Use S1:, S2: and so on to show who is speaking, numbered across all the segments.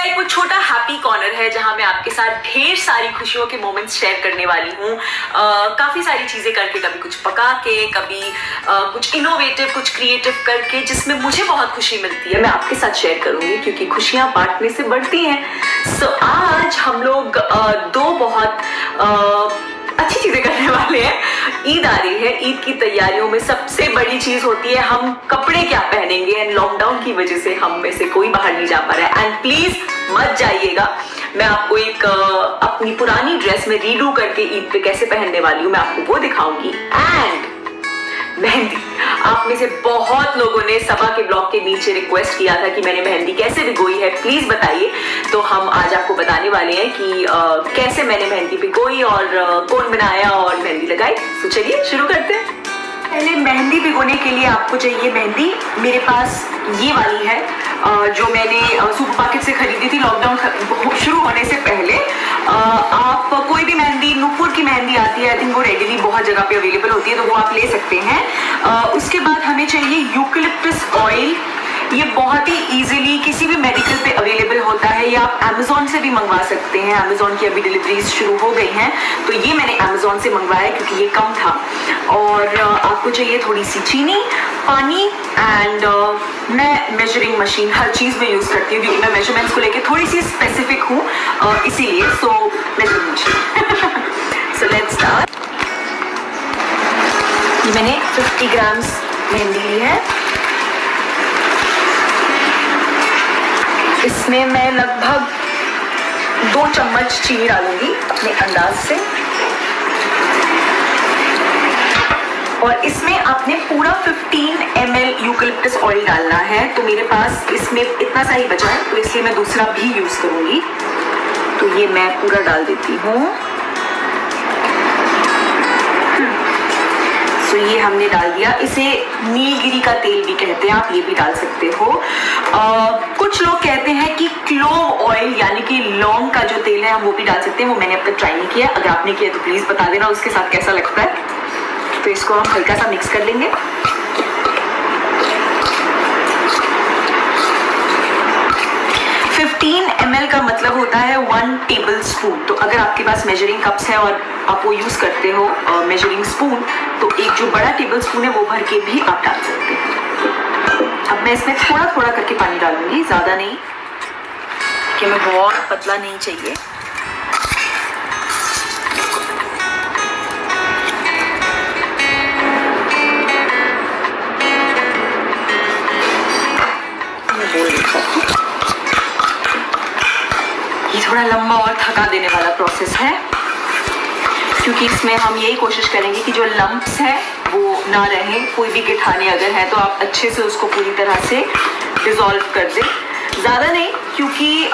S1: एक वो छोटा हैप्पी कॉर्नर है जहां मैं आपके साथ ढेर सारी खुशियों के मोमेंट्स शेयर करने वाली हूँ। काफ़ी सारी चीज़ें करके, कभी कुछ पका के, कभी कुछ इनोवेटिव, कुछ क्रिएटिव करके, जिसमें मुझे बहुत खुशी मिलती है, मैं आपके साथ शेयर करूँगी क्योंकि खुशियाँ बांटने से बढ़ती हैं। सो आज हम लोग दो बहुत अच्छी चीजें करने वाले हैं। ईद आ रही है, ईद की तैयारियों में सबसे बड़ी चीज होती है हम कपड़े क्या पहनेंगे। एंड लॉकडाउन की वजह से हम में से कोई बाहर नहीं जा पा रहा है। एंड प्लीज मत जाइएगा, मैं आपको एक अपनी पुरानी ड्रेस में रीडू करके ईद पे कैसे पहनने वाली हूँ मैं आपको वो दिखाऊंगी। एंड मेहंदी, आप में से बहुत लोगों ने सभा के ब्लॉग के नीचे रिक्वेस्ट किया था कि मैंने मेहंदी कैसे भिगोई है, प्लीज बताइए। तो हम आज आपको बताने वाले हैं कि कैसे मैंने मेहंदी भिगोई और कौन बनाया और मेहंदी लगाई। तो चलिए शुरू करते हैं। पहले मेहंदी भिगोने के लिए आपको चाहिए मेहंदी। मेरे पास ये वाली है जो मैंने सुपरमार्केट से खरीदी थी लॉकडाउन शुरू होने से पहले। आप कोई भी मेहंदी, नूपुर की मेहंदी आती है, आई थिंक वो रेडीली बहुत जगह पे अवेलेबल होती है, तो वो आप ले सकते हैं। उसके बाद हमें चाहिए यूकलिप्टस ऑयल। ये बहुत ही इजीली किसी भी मेडिकल पे अवेलेबल होता है, या आप अमेजोन से भी मंगवा सकते हैं। अमेजोन की अभी डिलीवरीज शुरू हो गई हैं, तो ये मैंने अमेजोन से मंगवाया क्योंकि ये कम था। और आपको चाहिए थोड़ी सी चीनी, पानी एंड मैं मेजरिंग मशीन हर चीज़ में यूज़ करती हूँ क्योंकि मैं मेजरमेंट्स को लेके थोड़ी सी स्पेसिफिक हूँ, इसीलिए। So measuring machine. So let's start. ये मैंने 50 ग्राम्स मेहंदी ली है। इसमें मैं लगभग 2 चम्मच चीनी डालूंगी अपने अंदाज से। और इसमें आपने पूरा 15 ml यूकलिप्टस ऑयल डालना है। तो मेरे पास इसमें इतना सा ही बचा है, तो इसलिए मैं दूसरा भी यूज करूंगी। तो ये मैं पूरा डाल देती हूँ। तो ये हमने डाल दिया। इसे नीलगिरी का तेल भी कहते हैं, आप ये भी डाल सकते हो। कुछ लोग कहते हैं कि क्लोव ऑयल यानी कि लौंग का जो तेल है हम वो भी डाल सकते हैं। वो मैंने अब तक ट्राई नहीं किया, अगर आपने किया तो प्लीज बता देना उसके साथ कैसा लगता है। तो इसको हम हल्का सा मिक्स कर लेंगे। ml का मतलब होता है 1 टेबल स्पून। तो अगर आपके पास मेजरिंग कप्स है और आप वो यूज करते हो मेजरिंग स्पून, तो एक जो बड़ा टेबल स्पून है वो भर के भी आप डाल सकते हैं। अब मैं इसमें थोड़ा थोड़ा करके पानी डालूंगी, ज्यादा नहीं, कि हमें बहुत पतला नहीं चाहिए। थोड़ा लंबा और थका देने वाला प्रोसेस है क्योंकि इसमें हम यही कोशिश करेंगे कि जो लम्प्स है वो ना रहे। कोई भी गिठाने अगर है तो आप अच्छे से उसको पूरी तरह से डिसॉल्व कर दें, ज़्यादा नहीं, क्योंकि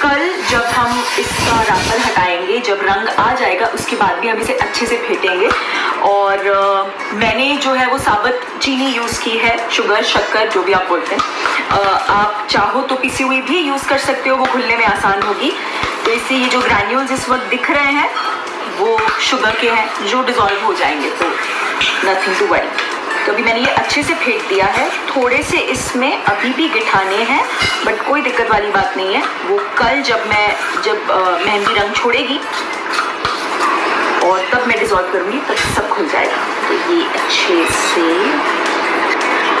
S1: कल जब हम इसका राफल हटाएंगे, जब रंग आ जाएगा, उसके बाद भी हम इसे अच्छे से फेंटेंगे। और मैंने जो है वो साबुत चीनी यूज़ की है, शुगर, शक्कर, जो भी आप बोलते हैं। आप चाहो तो पिसी हुई भी यूज़ कर सकते हो, वो घुलने में आसान होगी। तो इससे ये जो ग्रैन्यूल्स इस वक्त दिख रहे हैं वो शुगर के हैं जो डिज़ोल्व हो जाएंगे, तो नथिंग टू वरी। तो अभी मैंने ये अच्छे से फेंट दिया है। थोड़े से इसमें अभी भी गिठाने हैं, बट कोई दिक्कत वाली बात नहीं है। वो कल जब मेहंदी रंग छोड़ेगी और तब मैं डिसॉल्व करूँगी, तब सब खुल जाएगा। तो ये अच्छे से,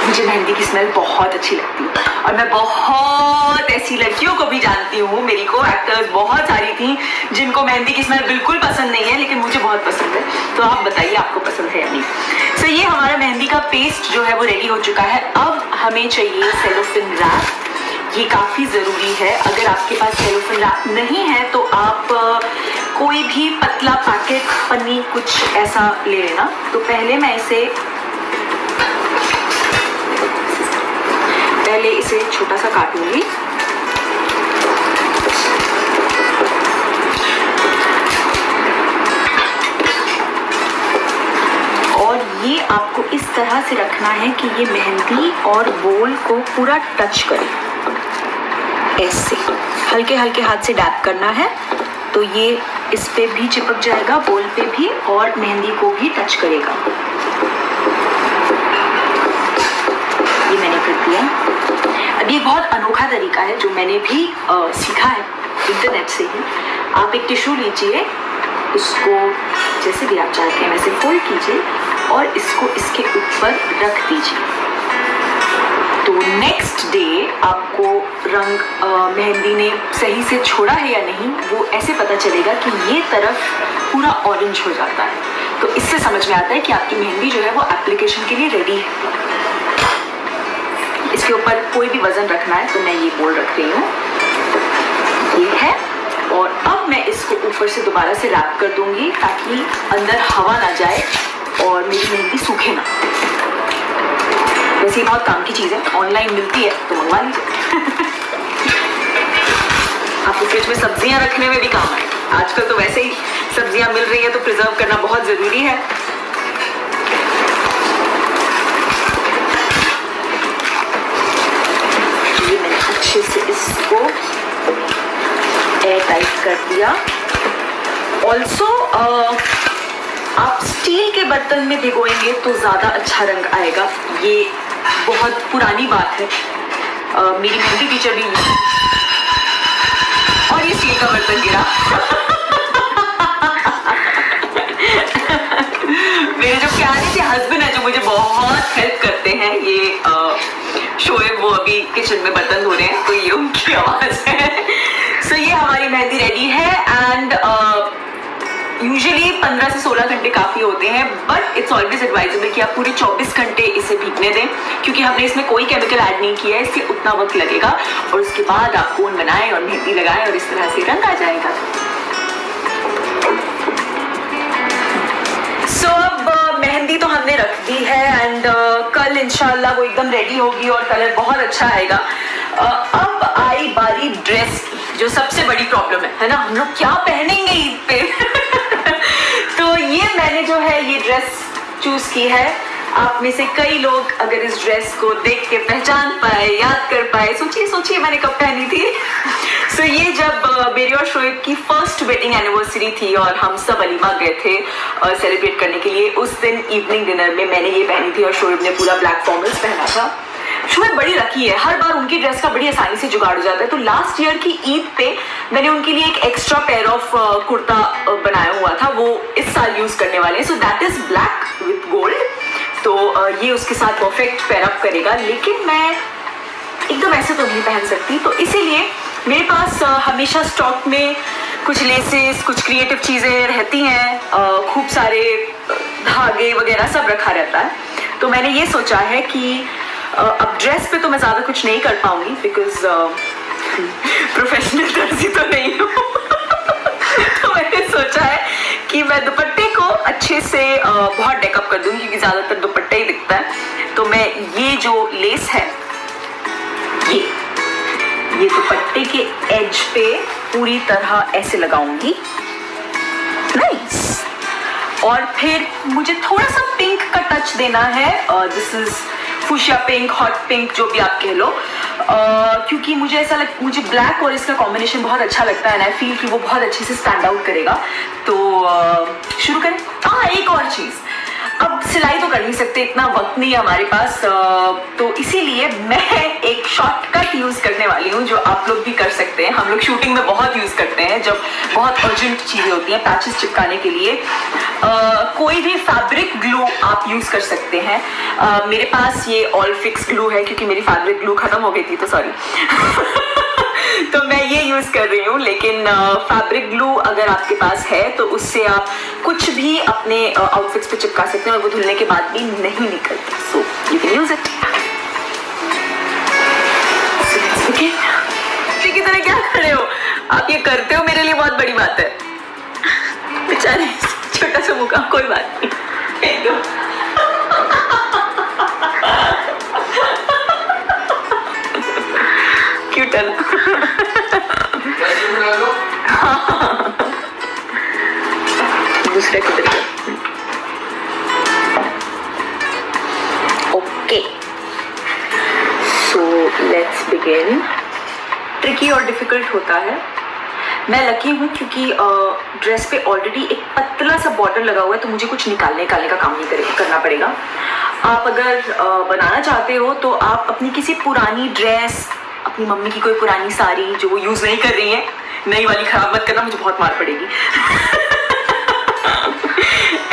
S1: मुझे मेहंदी की स्मेल बहुत अच्छी लगती है और मैं बहुत ऐसी लड़कियों को भी जानती हूँ, मेरी को एक्टर्स बहुत सारी थी जिनको मेहंदी की स्मेल बिल्कुल पसंद नहीं है, लेकिन मुझे बहुत पसंद है। तो आप बताइए आपको पसंद है या नहीं। सो ये हमारा मेहंदी का पेस्ट जो है वो रेडी हो चुका है। अब हमें चाहिए सेलोफेन रैप। ये काफ़ी ज़रूरी है। अगर आपके पास सेलोफेन रैप नहीं है तो आप कोई भी पतला पैकेट, पन्नी, कुछ ऐसा ले लेना। तो पहले मैं इसे छोटा सा काटूंगी। और ये आपको इस तरह से रखना है कि ये मेहंदी और बोल को पूरा टच करे। ऐसे हल्के हल्के हाथ से डैप करना है, तो ये इस पे भी चिपक जाएगा, बोल पे भी, और मेहंदी को भी टच करेगा। ये मैंने कर दिया। अभी एक बहुत अनोखा तरीका है जो मैंने भी सीखा है इंटरनेट से ही। आप एक टिश्यू लीजिए, उसको जैसे भी आप चाहते हैं वैसे फोल्ड कीजिए और इसको इसके ऊपर रख दीजिए। तो नेक्स्ट डे आपको रंग मेहंदी ने सही से छोड़ा है या नहीं वो ऐसे पता चलेगा कि ये तरफ पूरा ऑरेंज हो जाता है। तो इससे समझ में आता है कि आपकी मेहंदी जो है वो एप्लीकेशन के लिए रेडी है। इसके ऊपर कोई भी वजन रखना है तो मैं ये बोल रख रही हूँ, ये है। और अब मैं इसको ऊपर से दोबारा से रैप कर दूंगी ताकि अंदर हवा ना जाए और मेरी मेहंदी सूखे ना। वैसे बहुत काम की चीज़ है, ऑनलाइन मिलती है तो मंगवा लीजिए। आपको फ्रिज में सब्जियां रखने में भी काम है। आजकल तो वैसे ही सब्जियां मिल रही है तो प्रिजर्व करना बहुत ज़रूरी है। ये मैंने अच्छे से इसको एयर टाइट कर दिया। ऑल्सो आप स्टील के बर्तन में भिगोएंगे तो ज़्यादा अच्छा रंग आएगा। ये बहुत पुरानी बात है, मेरी मेहंदी टीचर भी और ये स्टील का बर्तन गिरा। मेरे जो प्यारे से हस्बैंड है जो मुझे बहुत हेल्प करते हैं, ये शोएब वो अभी किचन में बर्तन धो रहे हैं तो ये उनकी आवाज़ है। सो ये हमारी मेहंदी रेडी है एंड यूजुअली 15 से 16 घंटे काफ़ी होते हैं, बट इट्स ऑलवेज एडवाइजेबल कि आप पूरे 24 घंटे इसे भीगने दें क्योंकि हमने इसमें कोई केमिकल ऐड नहीं किया है, इससे उतना वक्त लगेगा। और उसके बाद आप कोन बनाएं और मेहंदी लगाएं और इस तरह से रंग आ जाएगा। सो अब मेहंदी तो हमने रख दी है एंड कल इंशाल्लाह वो एकदम रेडी होगी और कलर बहुत अच्छा आएगा। अब आई बारी ड्रेस की, जो सबसे बड़ी प्रॉब्लम है ना, हम लोग क्या पहनेंगे ईद पे। तो ये मैंने जो है ये ड्रेस चूज की है। आप में से कई लोग अगर इस ड्रेस को देख के पहचान पाए, याद कर पाए, सोचिए मैंने कब पहनी थी। सो ये जब मेरी और शोएब की फर्स्ट वेडिंग एनिवर्सरी थी और हम सब अलीबाग गए थे सेलिब्रेट करने के लिए, उस दिन इवनिंग डिनर में मैंने ये पहनी थी और शोएब ने पूरा ब्लैक फॉर्मल्स पहना था। शोएब बड़ी लकी है, हर बार उनकी ड्रेस का बड़ी आसानी से जुगाड़ हो जाता है। तो लास्ट ईयर की ईद पे मैंने उनके लिए एक एक्स्ट्रा पेयर ऑफ कुर्ता बनाया हुआ था, वो इस साल यूज करने वाले हैं। So that is black with gold. तो ये उसके साथ परफेक्ट पेयर अप करेगा, लेकिन मैं एकदम ऐसे तो नहीं पहन सकती। तो इसीलिए मेरे पास हमेशा स्टॉक में कुछ लेसेस, कुछ क्रिएटिव चीज़ें रहती हैं, खूब सारे धागे वगैरह सब रखा रहता है। तो मैंने ये सोचा है कि अब ड्रेस पे तो मैं ज़्यादा कुछ नहीं कर पाऊंगी बिकॉज प्रोफेशनल दर्जी तो नहीं हूँ। तो मैंने सोचा है कि मैं दुपट्टे को अच्छे से बहुत डेकअप कर दूंगी क्योंकि ज़्यादातर दुपट्टा ही दिखता है। तो मैं ये जो लेस है ये दुपट्टे के एज पे पूरी तरह ऐसे लगाऊंगी। नाइस। और फिर मुझे थोड़ा सा पिंक का टच देना है। This is fuchsia pink, hot pink, जो भी आप कह लो, क्योंकि मुझे मुझे ब्लैक और इसका कॉम्बिनेशन बहुत अच्छा लगता है एंड आई फील कि वो बहुत अच्छे से स्टैंड आउट करेगा। तो शुरू करें। हाँ, एक और चीज़, अब सिलाई तो कर नहीं सकते, इतना वक्त नहीं है हमारे पास, तो इसीलिए मैं एक शॉर्टकट यूज़ करने वाली हूँ जो आप लोग भी कर सकते हैं। हम लोग शूटिंग में बहुत यूज़ करते हैं जब बहुत अर्जेंट चीज़ें होती हैं पैचेस चिपकाने के लिए। कोई भी फैब्रिक ग्लू आप यूज़ कर सकते हैं। मेरे पास ये ऑल फिक्स ग्लू है क्योंकि मेरी फैब्रिक ग्लू ख़त्म हो गई थी, तो सॉरी। तो मैं ये यूज़ कर रही हूँ, लेकिन फैब्रिक ग्लू अगर आपके पास है तो उससे आप कुछ भी अपने आउटफिट्स पे चिपका सकते हैं और वो धुलने के बाद भी नहीं निकलती। So you can use it. की तरह क्या कर रहे हो आप? ये करते हो मेरे लिए बहुत बड़ी बात है। बेचारे छोटा सा मुका, कोई बात नहीं। क्यूट है ना? दूसरे की तरह। Okay, so let's begin. Tricky और डिफिकल्ट होता है। मैं लकी हूँ क्योंकि ड्रेस पे ऑलरेडी एक पतला सा बॉर्डर लगा हुआ है, तो मुझे कुछ निकालने का काम नहीं करना पड़ेगा। आप अगर बनाना चाहते हो तो आप अपनी किसी पुरानी ड्रेस अपनी मम्मी की कोई पुरानी साड़ी जो वो यूज़ नहीं कर रही हैं, नई वाली खराब मत करना, मुझे बहुत मार पड़ेगी।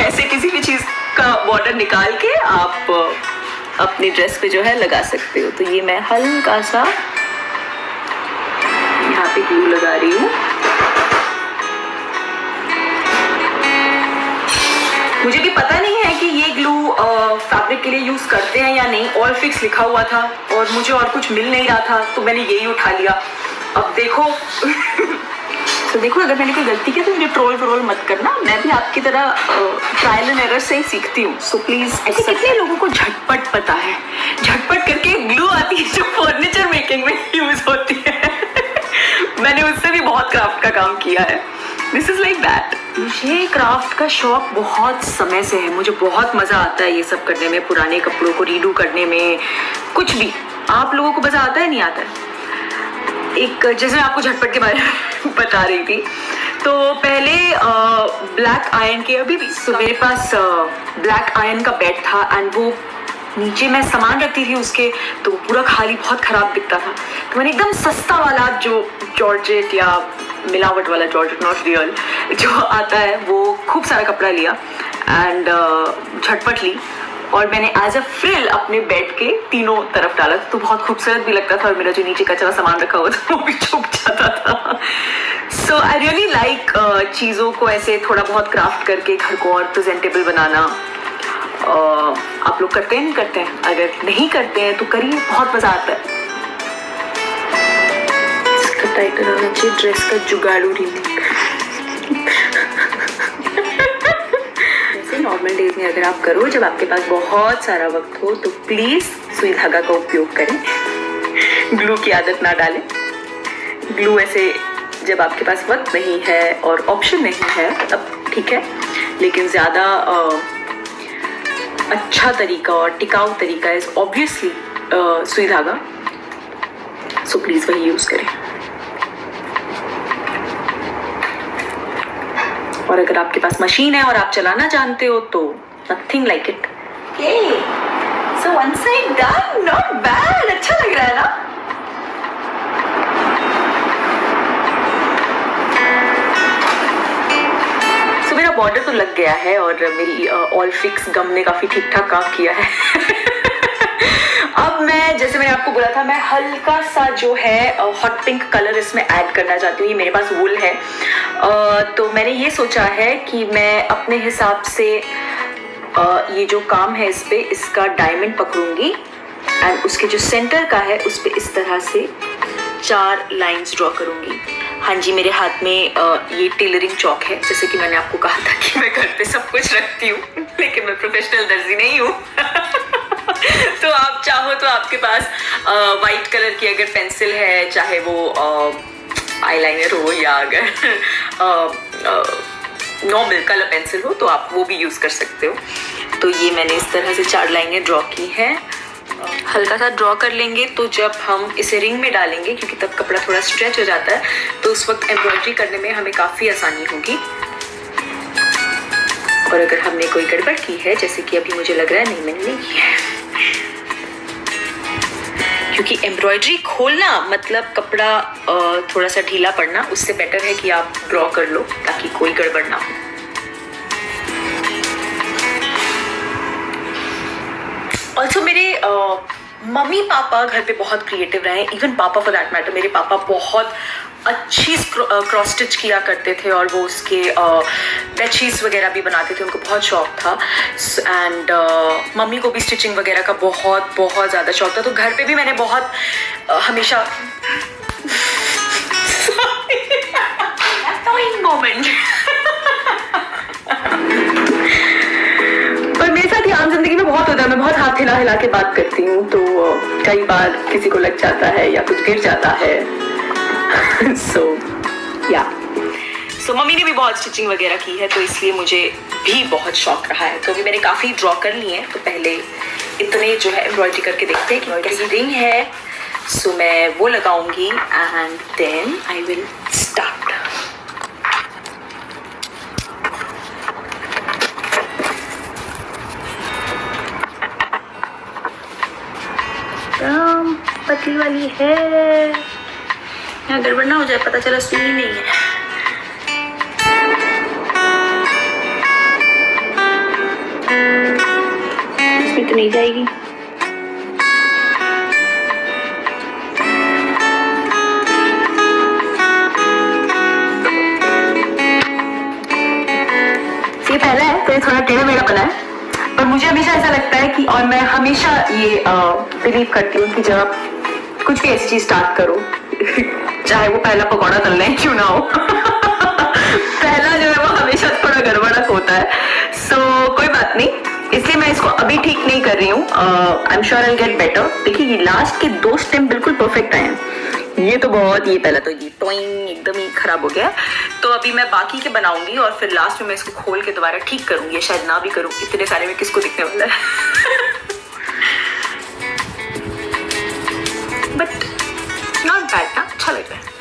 S1: ऐसे किसी भी चीज़ का बॉर्डर निकाल के आप अपनी ड्रेस पे जो है लगा सकते हो। तो ये मैं हल्का सा यहाँ पे ग्लू लगा रही हूँ। मुझे भी पता नहीं है कि ये ग्लू फैब्रिक के लिए यूज़ करते हैं या नहीं। ऑल फिक्स लिखा हुआ था और मुझे और कुछ मिल नहीं रहा था, तो मैंने यही उठा लिया। अब देखो तो देखो, अगर मैंने कोई गलती की तो मुझे ट्रोल मत करना। मैं भी आपकी तरह ट्रायल एंड एरर से ही सीखती हूँ। सो प्लीज़, ऐसे कितने लोगों को झटपट पता है, झटपट करके ग्लू आती है जो फर्नीचर मेकिंग में यूज़ होती है। मैंने उससे भी बहुत क्राफ्ट का काम किया है। This is like that. मुझे क्राफ्ट का शौक बहुत समय से है। मुझे बहुत मज़ा आता है ये सब करने में, पुराने कपड़ों को रीडू करने में, कुछ भी। आप लोगों को मज़ा आता है, नहीं आता है? एक जैसे मैं आपको झटपट के बारे में बता रही थी, तो पहले ब्लैक आयरन के, अभी भी तो मेरे पास ब्लैक आयरन का बेड था एंड वो नीचे मैं सामान रखती थी उसके, तो पूरा खाली, बहुत ख़राब दिखता था। तो मैंने एकदम सस्ता वाला जो जॉर्जेट या मिलावट वाला जॉर्जेट, नॉट रियल, जो आता है, वो खूब सारा कपड़ा लिया एंड झटपट ली और मैंने एज अ फ्रिल अपने बेड के तीनों तरफ डाला। तो बहुत खूबसूरत भी लगता था और मेरा जो नीचे कचरा सामान रखा हुआ था वो भी छुप जाता था। सो आई रियली लाइक चीज़ों को ऐसे थोड़ा बहुत क्राफ्ट करके घर को और प्रेजेंटेबल बनाना। आप लोग करते हैं, नहीं करते हैं? अगर नहीं करते हैं तो करिए, बहुत मज़ा आता है। इसका टाइटल होना चाहिए ड्रेस का जुगाड़ू रीमेक। नॉर्मल डेज में अगर आप करो, जब आपके पास बहुत सारा वक्त हो, तो प्लीज़ सुई धागा का उपयोग करें, ग्लू की आदत ना डालें। ग्लू ऐसे जब आपके पास वक्त नहीं है और ऑप्शन नहीं है तब ठीक है, लेकिन ज़्यादा अच्छा तरीका और टिकाऊ तरीका इज़ ऑब्वियसली सुई धागा। सो प्लीज़ वही यूज़ करें। और अगर आपके पास मशीन है और आप चलाना जानते हो तो nothing like it. So one side done, not bad, अच्छा लग रहा है ना? सो मेरा बॉर्डर तो लग गया है और मेरी ऑल फिक्स गम ने काफ़ी ठीक ठाक काम किया है। अब मैं, जैसे मैंने आपको बोला था, मैं हल्का सा जो है हॉट पिंक कलर इसमें ऐड करना चाहती हूँ। ये मेरे पास वूल है, तो मैंने ये सोचा है कि मैं अपने हिसाब से ये जो काम है इस पे, इसका डायमंड पकड़ूंगी एंड उसके जो सेंटर का है उस पे इस तरह से 4 लाइंस ड्रॉ करूंगी। हाँ जी, मेरे हाथ में ये टेलरिंग चौक है। जैसे कि मैंने आपको कहा था कि मैं घर पे सब कुछ रखती हूँ, लेकिन मैं प्रोफेशनल दर्जी नहीं हूँ। तो आप चाहो तो आपके पास वाइट कलर की अगर पेंसिल है, चाहे वो आईलाइनर हो या अगर नॉर्मल कलर पेंसिल हो, तो आप वो भी यूज़ कर सकते हो। तो ये मैंने इस तरह से 4 लाइनें ड्रॉ की हैं। हल्का सा ड्रॉ कर लेंगे तो जब हम इसे रिंग में डालेंगे, क्योंकि तब कपड़ा थोड़ा स्ट्रेच हो जाता है, तो उस वक्त एम्ब्रॉयडरी करने में हमें काफ़ी आसानी होगी। और अगर हमने कोई गड़बड़ की है, जैसे कि अभी मुझे लग रहा है नहीं मैंने नहीं की है, क्योंकि एम्ब्रॉयडरी खोलना मतलब कपड़ा थोड़ा सा ढीला पड़ना, उससे बेटर है कि आप ड्रॉ कर लो ताकि कोई गड़बड़ ना हो। ऑल्सो मेरे मम्मी पापा घर पे बहुत क्रिएटिव रहे, इवन पापा फॉर दैट मैटर। मेरे पापा बहुत अच्छी क्रॉस स्टिच किया करते थे और वो उसके बेडशीट्स वगैरह भी बनाते थे, उनको बहुत शौक था। एंड मम्मी को भी स्टिचिंग वगैरह का बहुत बहुत ज़्यादा शौक था। तो घर पे भी मैंने बहुत हमेशा मोमेंट पर मेरे साथ ये आम जिंदगी में बहुत होता है। मैं बहुत हाथ हिला हिला के बात करती हूँ, तो कई बार किसी को लग जाता है या कुछ गिर जाता है। सो मम्मी ने भी बहुत स्टिचिंग वगैरह की है, तो इसलिए मुझे भी बहुत शौक रहा है। तो अभी मैंने काफ़ी ड्रॉ कर लिए हैं, तो पहले इतने जो है एम्ब्रॉयडरी करके देखते हैं कि कैसी रिंग है। सो मैं वो लगाऊंगी and then I will start. पतली वाली है। यहाँ गड़बड़ ना हो जाए, पता चला सुई नहीं है। इसमें तो नहीं जाएगी। ये पहला है तो ये थोड़ा टेढ़ा मेढ़ा बना है, पर मुझे हमेशा ऐसा लगता है कि, और मैं हमेशा ये बिलीव करती हूँ कि जब आप कुछ भी ऐसी चीज स्टार्ट करो चाहे वो पहला पकौड़ा तलना है क्यों ना हो पहला जो है वो हमेशा थोड़ा गड़बड़ा होता है। सो कोई बात नहीं, इसलिए मैं इसको अभी ठीक नहीं कर रही हूँ। I am sure I will get better. देखिए ये लास्ट के 2 स्टेम बिल्कुल परफेक्ट आए हैं, ये तो बहुत, ये पहला तो ये टॉइंग एकदम ही खराब हो गया। तो अभी मैं बाकी के बनाऊंगी और फिर लास्ट में मैं इसको खोल के दोबारा ठीक करूंगी, शायद ना भी करूँ, इतने सारे में किसको दिखने वाला है बट नॉट बैड ना, अच्छा लग रहा है।